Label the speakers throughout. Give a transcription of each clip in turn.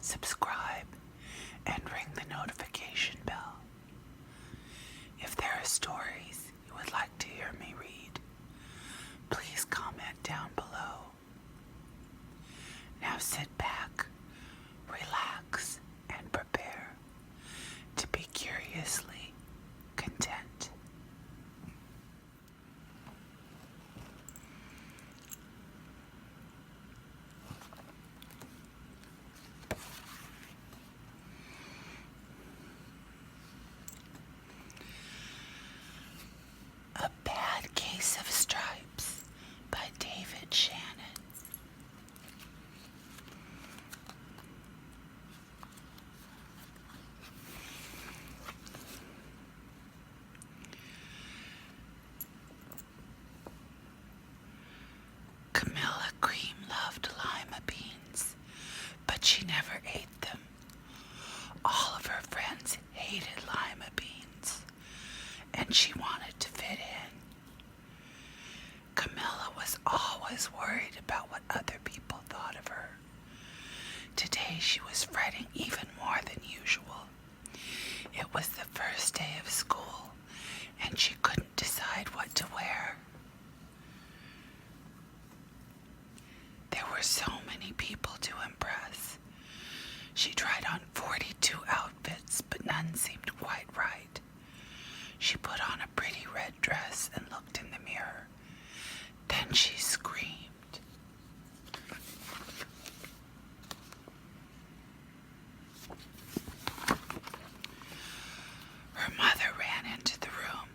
Speaker 1: subscribe, and ring the notification bell. If there are stories you would like to hear me read, please comment down below. Now sit back, relax, and prepare to be curiously content. A Bad Case of Stripes by David Shannon. Camilla Cream loved lima beans, but she never ate them. All of her friends hated lima beans, and she wanted to fit in. Camilla was always worried about what other people thought of her. Today she was fretting even more than usual. It was the first day of school, and she couldn't decide what to wear. There were so many people to impress. She tried on 42 outfits, but none seemed quite right. She put on a pretty red dress and looked in the mirror. Then she screamed. Her mother ran into the room,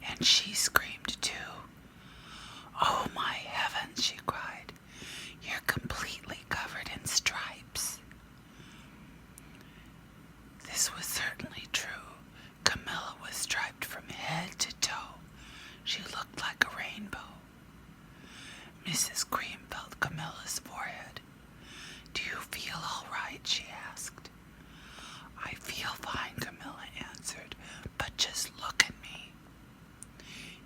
Speaker 1: and she screamed too. "Oh my heavens," she cried. "You're completely covered in stripes." This was certainly true. Camilla was striped from head to toe. She looked like a rainbow. Mrs. Cream felt Camilla's forehead. "Do you feel all right?" she asked. "I feel fine," Camilla answered, "but just look at me."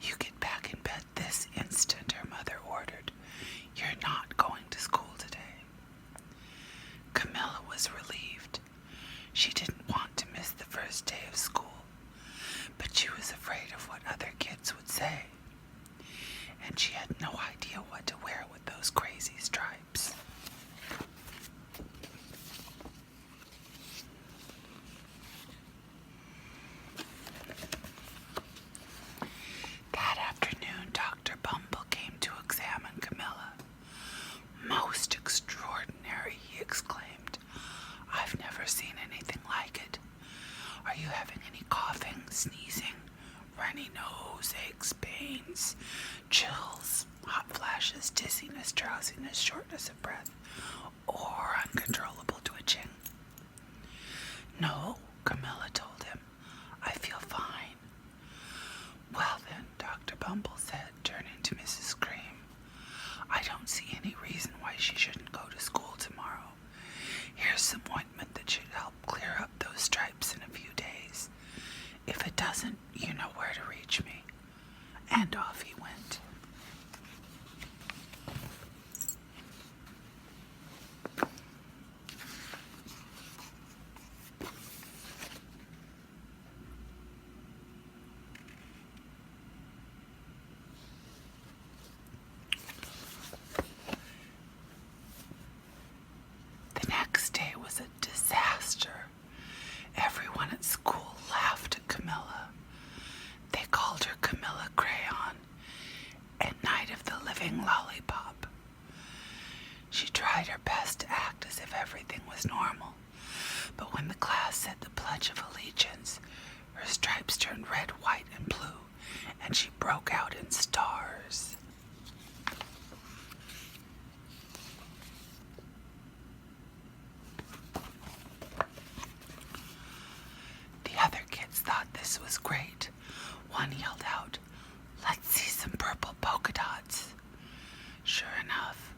Speaker 1: "You get back in bed this instant," her mother ordered. "You're not going to school today." Camilla was relieved. She didn't want to miss the first day of school, but she was afraid of what other kids would say, and she had no idea what to wear with those crazy stripes. That afternoon, Dr. Bumble came to examine Camilla. "Most extraordinary," he exclaimed. "I've never seen anything like it. Are you having any coughing, sneezing, runny nose, aches, pains, chills, hot flashes, dizziness, drowsiness, shortness of breath, or uncontrollable twitching?" "No," Camilla told him. "I feel fine." "Well then," Dr. Bumble said, turning to Mrs. Cream, "I don't see any reason why she shouldn't go to school tomorrow. Here's some ointment that should help clear up those stripes in a few days. If it doesn't, you know where to reach me." And off he went. The next day was a disaster. Everyone at school laughed at Camilla. They called her Camilla Crayon and Night of the Living Lollipop. She tried her best to act as if everything was normal, but when the class said the Pledge of Allegiance, her stripes turned red, white, and blue, and she broke out in stars. The other kids thought this was great. One yelled out, "Let's see some purple polka dots." Sure enough,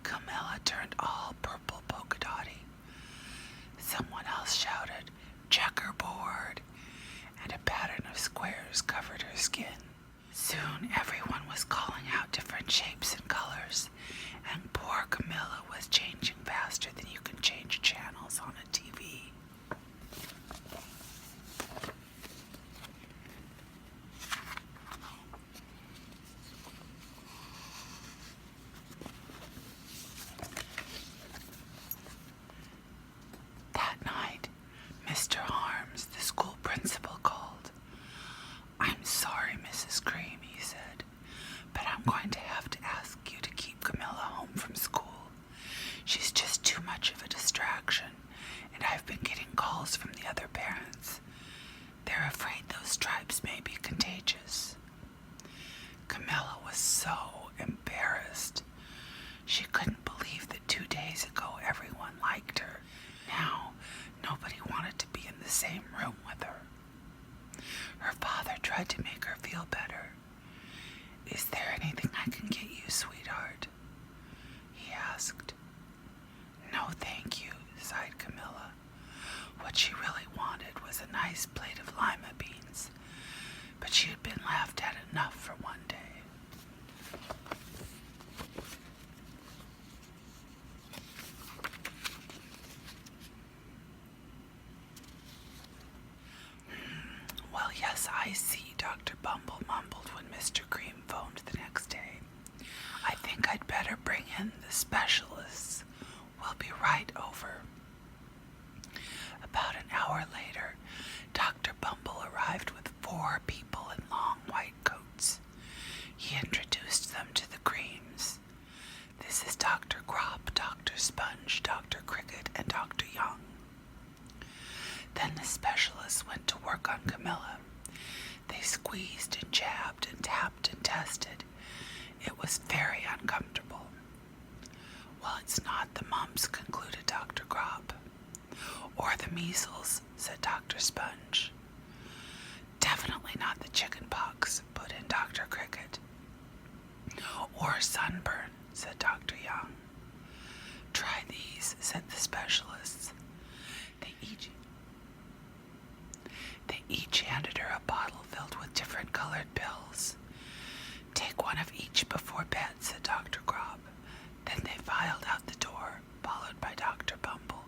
Speaker 1: Camilla turned all purple polka dotty. Someone else shouted, "Checkerboard," and a pattern of squares covered her skin. Soon everyone was calling calls from the other parents. They're afraid those stripes may be contagious. Camilla was so embarrassed. She couldn't believe that 2 days ago everyone liked her. Now, nobody wanted to be in the same room with her. Her father tried to make her feel better. "Is there anything I can get you, sweetheart?" he asked. "No, thank you," sighed Camilla. What she really wanted was a nice plate of lima beans, but she had been laughed at enough for one day. "Well, yes, I see," Dr. Bumble mumbled when Mr. Cream phoned the next day. "I think I'd better bring in the specialists. We'll be right over." About an hour later, Dr. Bumble arrived with 4 people in long white coats. He introduced them to the Creams. "This is Dr. Grop, Dr. Sponge, Dr. Cricket, and Dr. Young." Then the specialists went to work on Camilla. They squeezed and jabbed and tapped and tested. It was very uncomfortable. "Well, it's not the mumps," concluded Dr. Grop. "Or the measles," said Dr. Sponge. "Definitely not the chicken pox," put in Dr. Cricket. "Or sunburn," said Dr. Young. "Try these," said the specialists. They each handed her a bottle filled with different colored pills. "Take one of each before bed," said Dr. Grop. Then they filed out the door, followed by Dr. Bumble.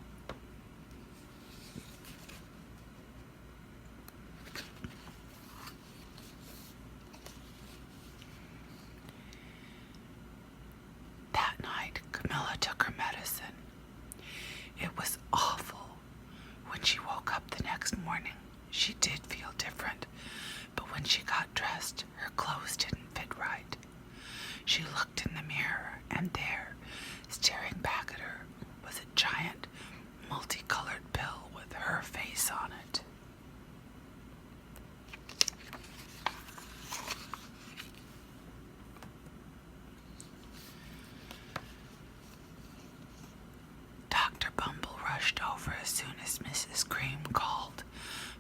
Speaker 1: That night, Camilla took her medicine. It was awful. When she woke up the next morning, she did feel different, but when she got dressed, her clothes didn't fit right. She looked in the mirror, and there, staring back at her, was a giant, multicolored pill with her face on it. Dr. Bumble rushed over as soon as Mrs. Cream called,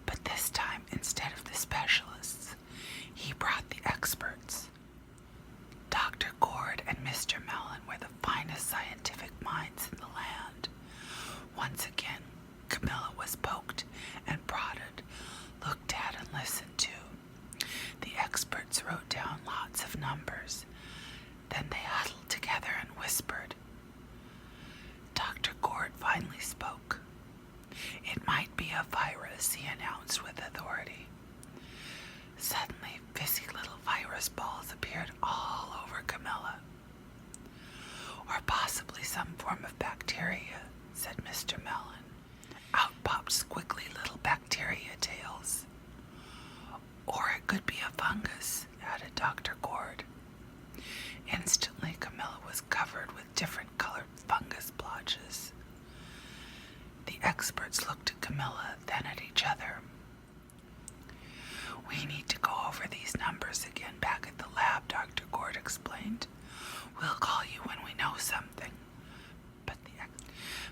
Speaker 1: but this time, instead of the specialists, he brought the experts. Dr. Gord and Mr. Mellon were the finest scientific minds in the land. Once again, Camilla was poked and prodded, looked at and listened to. The experts wrote down lots of numbers. Then they huddled together and whispered. Dr. Gord finally spoke. "It might be a virus," he announced with authority. Suddenly, fizzy little virus balls appeared all over Camilla. "Or possibly some form of bacteria," said Mr. Mellon. Out popped squiggly little bacteria tails. "Or it could be a fungus," added Dr. Gord. Instantly, Camilla was covered with different colored fungus blotches. The experts looked at Camilla, then at each other. "We need to go over these numbers again back at the lab," Dr. Gord explained. "We'll call you when we know something."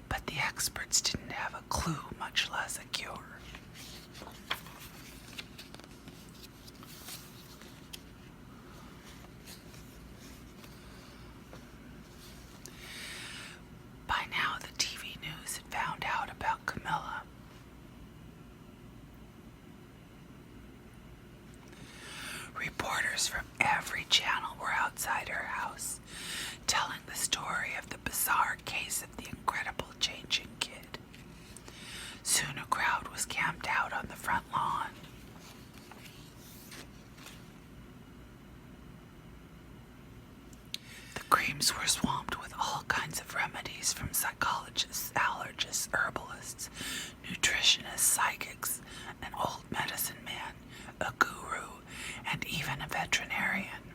Speaker 1: But the experts didn't have a clue, much less a cure. By now, the TV news had found out about Camilla. Reporters from every channel were outside her house, telling the story of the bizarre case of the incredible changing kid. Soon a crowd was camped out on the front lawn. The Creams were swamped with all kinds of remedies from psychologists, allergists, herbalists, nutritionists, psychics, an old medicine man, a guru, and even a veterinarian.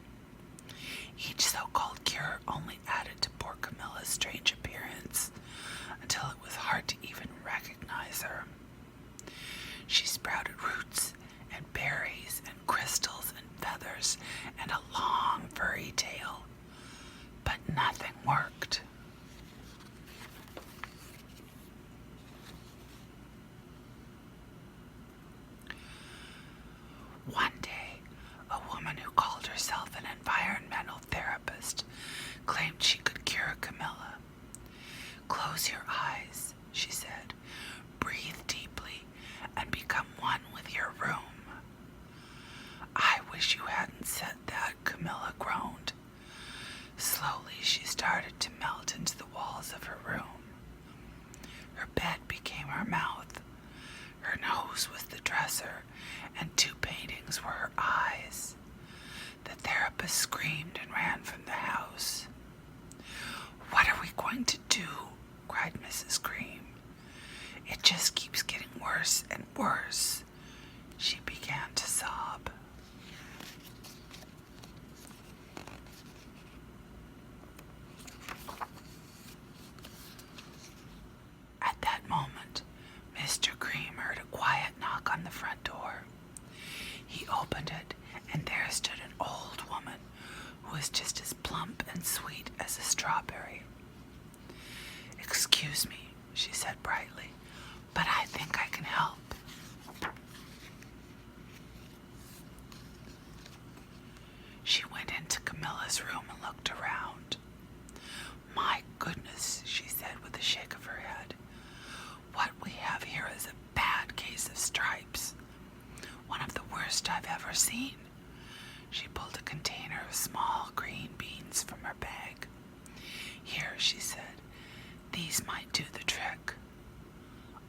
Speaker 1: Each so-called cure only added to poor Camilla's strange appearance, until it was hard to even recognize her. claimed she could cure Camilla. "Close your eyes," she said. "Breathe deeply and become one with your room." "I wish you hadn't said that," Camilla groaned. Slowly, she started to melt into the walls of her room. Her bed became her mouth. Her nose was the dresser, and 2 paintings were her eyes. The therapist screamed and ran from the house. "What are we going to do?" cried Mrs. Cream. "It just keeps getting worse and worse." She began to sob. At that moment, Mr. Cream heard a quiet knock on the front door. He opened it, and there stood an old woman who was just as plump and sweet as a strawberry. "Excuse me," she said brightly, "but I think I can help." She went into Camilla's room and looked around. "My goodness," she said with a shake of her head. "What we have here is a bad case of stripes. One of the worst I've ever seen." She pulled a container of small green beans from her bag. "Here," she said, "these might do the trick."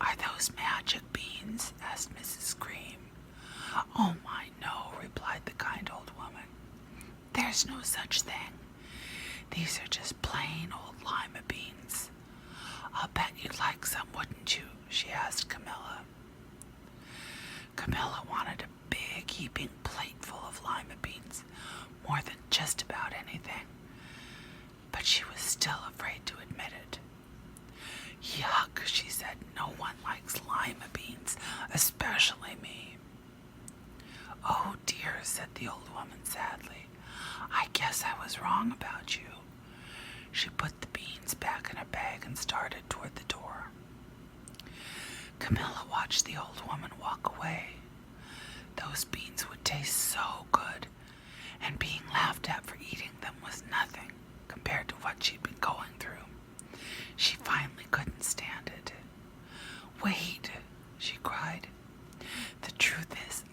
Speaker 1: "Are those magic beans?" asked Mrs. Cream. "Oh my, no," replied the kind old woman. "There's no such thing. These are just plain old lima beans. I'll bet you'd like some, wouldn't you?" she asked Camilla. Camilla wanted a big heaping plate full of lima beans, more than just about anything, but she was still afraid to admit it. "Yuck," she said, "no one likes lima beans, especially me." "Oh dear," said the old woman sadly, "I guess I was wrong about you." She put the beans back in her bag and started toward the door. Camilla watched the old woman walk away. Those beans would taste so good, and being laughed at for eating them was nothing compared to what she'd been going through. She finally couldn't stand it. "Wait," she cried. "The truth is,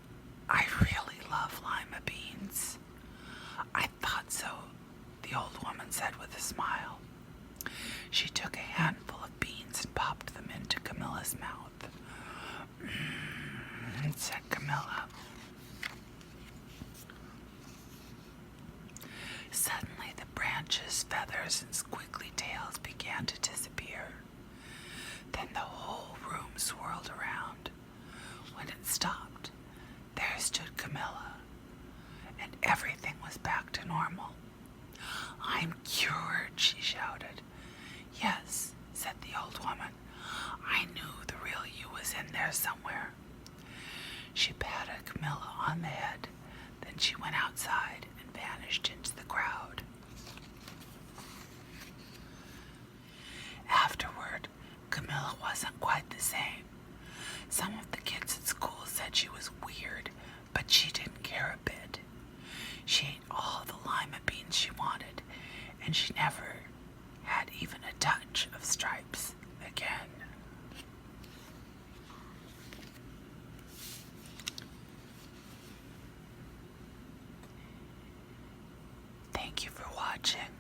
Speaker 1: I really love lima beans." "I thought so," the old woman said with a smile. She took a handful of beans and popped them into Camilla's mouth. Said Camilla. Suddenly the branches, feathers, and squiggly tails began to disappear. Then the whole room swirled around. When it stopped, there stood Camilla, and everything was back to normal. "I'm cured," she shouted. "Yes," said the old woman. "I knew the real you was in there somewhere." She patted Camilla on the head, then she went outside and vanished into the crowd. Afterward, Camilla wasn't quite the same. Some of the kids at school said she was weird, but she didn't care a bit. She ate all the lima beans she wanted, and she never had even a touch of stripes again. Thank you for watching.